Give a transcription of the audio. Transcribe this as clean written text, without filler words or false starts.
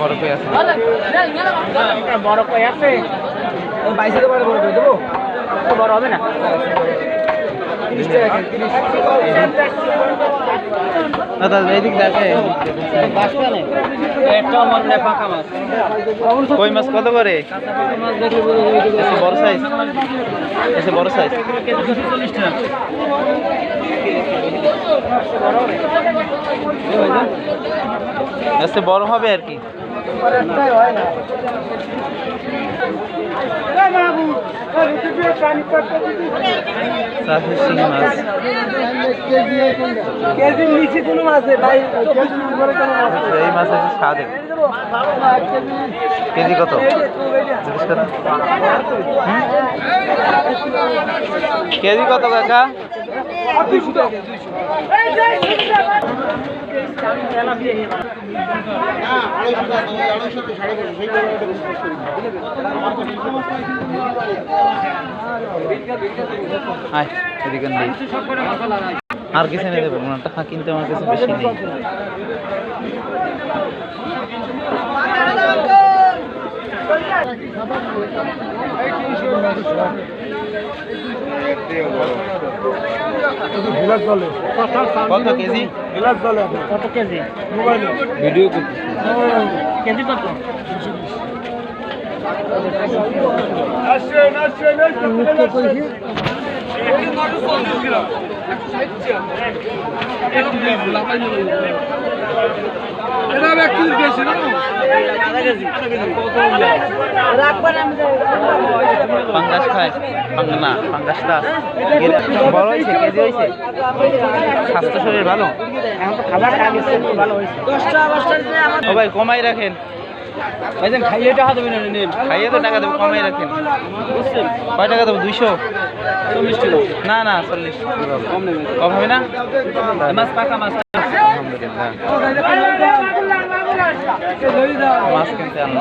বড় কই আছে? বড় কই আছে? 22 টাকা বড় কই দেবো? বড় হবে না? 30 টাকা 30। দাদা এইদিক দেখে একটা মনে পাকা মাছ। কই মাছ কত করে? বড় সাইজ, এসে বড় সাইজ কেজি 240 টাকা। আচ্ছা বড় হবে আর কি। এই মাছ আছে স্বাদে। কেজি কত জিজ্ঞেস করেন? কেজি কত কাকা? 200 টাকা। আর কিছু নিয়ে দেবেন টাকা কিনতে আমার কাছে বেশি নেই। কত কেজি? কত কেজি? ভিডিও করতে কেজি কত? পাঙ্গাস খায়? না পাঙ্গাস না বড় হয়েছে, কেজি হয়েছে। স্বাস্থ্য শরীর ভালো? এখন তো খাবার ভালো হয়েছে। ও ভাই কমাই রাখেন, খাইয়ে টাকা দেবেন না? খাইয়ে তো টাকা দেবো, কমাই রাখেন। কয় টাকা দেবো? 200? 40 টাকা। না না 40 কম নেবেন? কম হবে না? মাছ পাকা মাছ। আলহামদুলিল্লাহ মাছ কিনতে আনলাম।